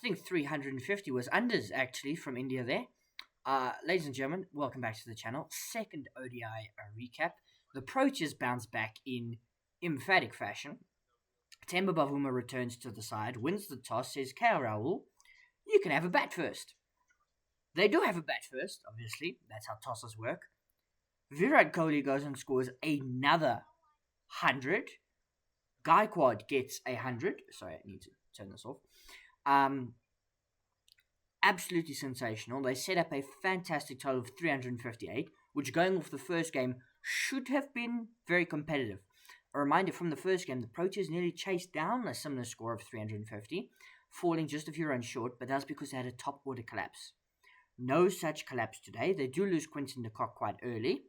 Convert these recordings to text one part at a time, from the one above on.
think 350 was unders actually from India there. Ladies and gentlemen, welcome back to the channel. Second ODI recap. The Poachers bounce back in emphatic fashion. Temba Bavuma returns to the side, wins the toss, says, KL Rahul, you can have a bat first. They do have a bat first, obviously. That's how tosses work. Virat Kohli goes and scores another 100. Gaikwad gets 100. Sorry, I need to turn this off. Absolutely sensational. They set up a fantastic total of 358, which going off the first game should have been very competitive. A reminder from the first game, the Poachers nearly chased down a similar score of 350, falling just a few runs short, but that's because they had a top order collapse. No such collapse today. They do lose Quinton de Kock quite early,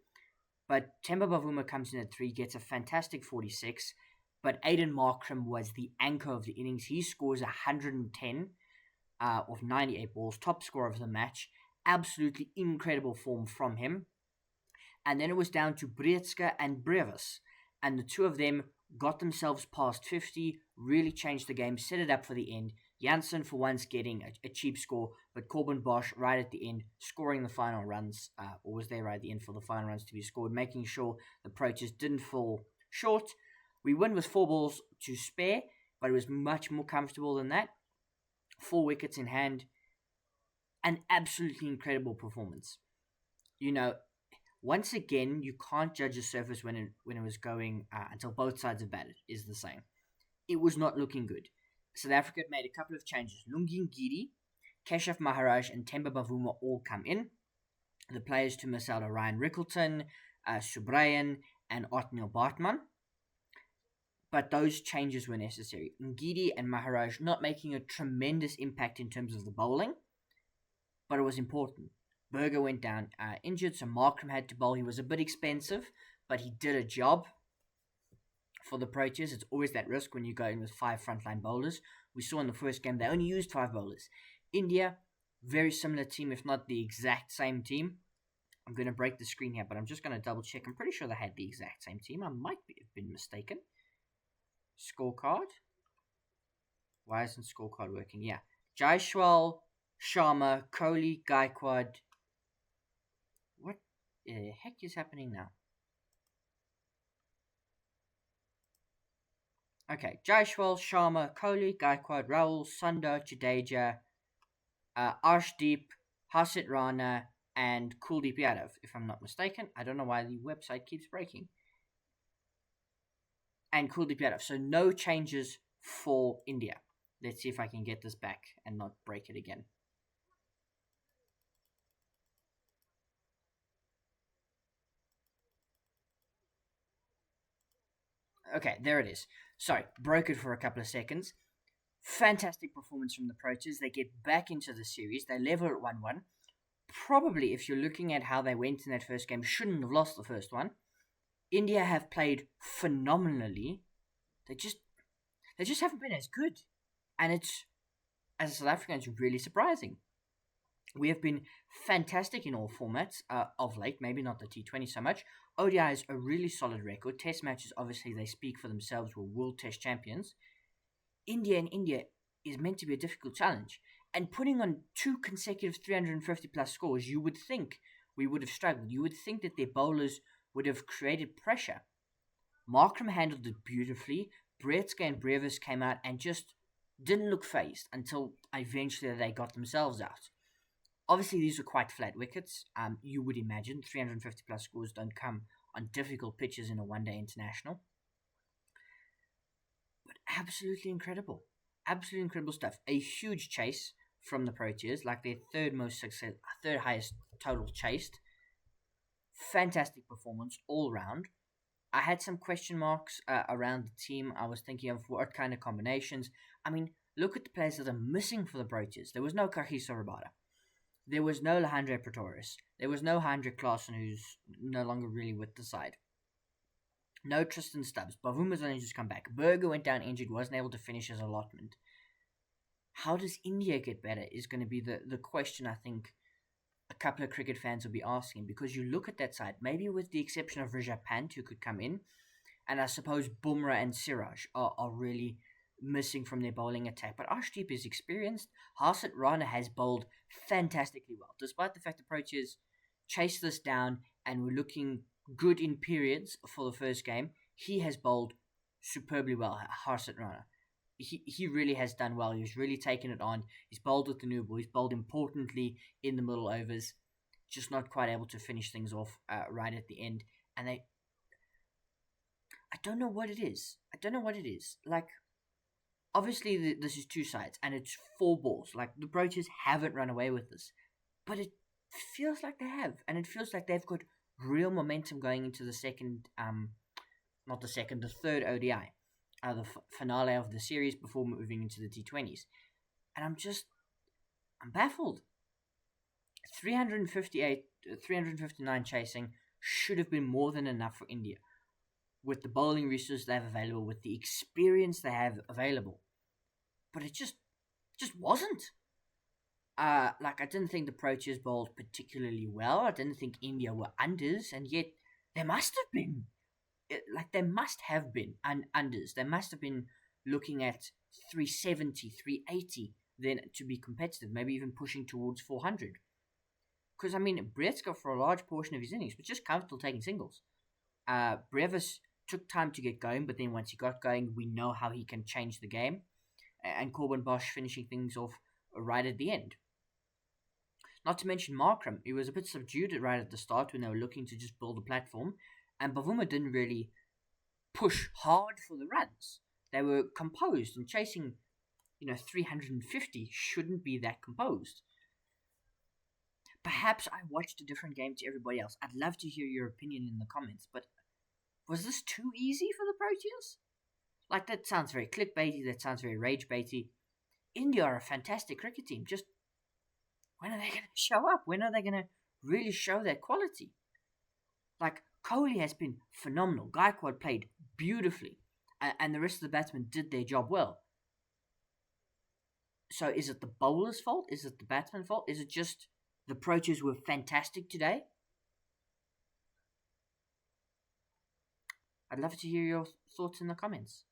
but Temba Bavuma comes in at 3, gets a fantastic 46, but Aiden Markram was the anchor of the innings. He scores 110 of 98 balls, top scorer of the match. Absolutely incredible form from him. And then it was down to Breetzke and Brevis, and the two of them got themselves past 50, really changed the game, set it up for the end. Janssen for once getting a cheap score, but Corbin Bosch right at the end, scoring the final runs, or was there right at the end for the final runs to be scored, making sure the Poachers didn't fall short. We win with 4 balls to spare, but it was much more comfortable than that. 4 wickets in hand. An absolutely incredible performance. You know, once again, you can't judge a surface when it was going until both sides have batted, is the saying. It was not looking good. South Africa made a couple of changes. Lungi Ngidi, Keshav, Maharaj, and Temba Bavuma all come in. The players to miss out are Ryan Rickleton, Subrayan, and Otniel Bartman. But those changes were necessary. Ngidi and Maharaj not making a tremendous impact in terms of the bowling, but it was important. Berger went down injured, so Markram had to bowl. He was a bit expensive, but he did a job for the Poachers. It's always that risk when you go in with 5 frontline bowlers. We saw in the first game they only used 5 bowlers. India, very similar team, if not the exact same team. I'm going to break the screen here, but I'm just going to double check. I'm pretty sure they had the exact same team. I might have been mistaken. Scorecard. Why isn't scorecard working? Yeah. Jaiswal, Sharma, Kohli, Gaikwad. What the heck is happening now? Okay. Jaiswal, Sharma, Kohli, Gaikwad, Rahul, Sundar, Jadeja, Arshdeep, Hasit Rana, and Kuldeep Yadav, if I'm not mistaken. I don't know why the website keeps breaking. And Kuldeep Yadav. So no changes for India. Let's see if I can get this back and not break it again. Okay, there it is. Sorry, broke it for a couple of seconds. Fantastic performance from the Poachers. They get back into the series. They level at 1-1. Probably, if you're looking at how they went in that first game, shouldn't have lost the first one. India have played phenomenally. They just haven't been as good. And it's, as a South African, it's really surprising. We have been fantastic in all formats of late, maybe not the T20 so much. ODI is a really solid record. Test matches, obviously, they speak for themselves. We're world test champions. India is meant to be a difficult challenge. And putting on 2 consecutive 350 plus scores, you would think we would have struggled. You would think that their bowlers would have created pressure. Markram handled it beautifully. Breetzke and Brevis came out and just didn't look phased until eventually they got themselves out. Obviously, these were quite flat wickets. You would imagine 350 plus scores don't come on difficult pitches in a one-day international. But absolutely incredible. Absolutely incredible stuff. A huge chase from the Poachers, like their third highest total chased. Fantastic performance all round. I had some question marks around the team. I was thinking of what kind of combinations. I mean, look at the players that are missing for the Poachers. There was no Kagiso Rabada. There was no Lahandre Pretorius. There was no Hendrik Klaasen, who's no longer really with the side. No Tristan Stubbs. Bavuma's only just come back. Berger went down injured, wasn't able to finish his allotment. How does India get better is going to be the question I think a couple of cricket fans will be asking, because you look at that side, maybe with the exception of Rishabh Pant, who could come in, and I suppose Bumrah and Siraj are really missing from their bowling attack. But Arshdeep is experienced. Harsit Rana has bowled fantastically well. Despite the fact the Proteas chased this down and were looking good in periods for the first game, he has bowled superbly well, Harsit Rana. He really has done well. He's really taken it on. He's bowled with the new ball. He's bowled importantly in the middle overs. Just not quite able to finish things off right at the end. And I don't know what it is. Like, obviously, this is two sides, and it's 4 balls. Like, the Proteas haven't run away with this. But it feels like they have. And it feels like they've got real momentum going into the third ODI. The finale of the series before moving into the T20s. And I'm baffled. 359 chasing should have been more than enough for India. With the bowling resources they have available, with the experience they have available. But it just wasn't. I didn't think the Proteas bowled particularly well. I didn't think India were unders, and yet they must have been. They must have been unders. They must have been looking at 370, 380 then to be competitive, maybe even pushing towards 400. Because, Breetzke for a large portion of his innings was just comfortable taking singles. Brevis took time to get going, but then once he got going, we know how he can change the game. And Corbin Bosch finishing things off right at the end. Not to mention Markram, he was a bit subdued right at the start when they were looking to just build a platform. And Bavuma didn't really push hard for the runs. They were composed, and chasing, 350 shouldn't be that composed. Perhaps I watched a different game to everybody else. I'd love to hear your opinion in the comments, but was this too easy for the Proteas? That sounds very clickbaity, that sounds very rage-baity. India are a fantastic cricket team. Just, when are they going to show up? When are they going to really show their quality? Kohli has been phenomenal. Gaikwad played beautifully. And the rest of the batsmen did their job well. So is it the bowler's fault? Is it the batsman's fault? Is it just the Proteas were fantastic today? I'd love to hear your thoughts in the comments.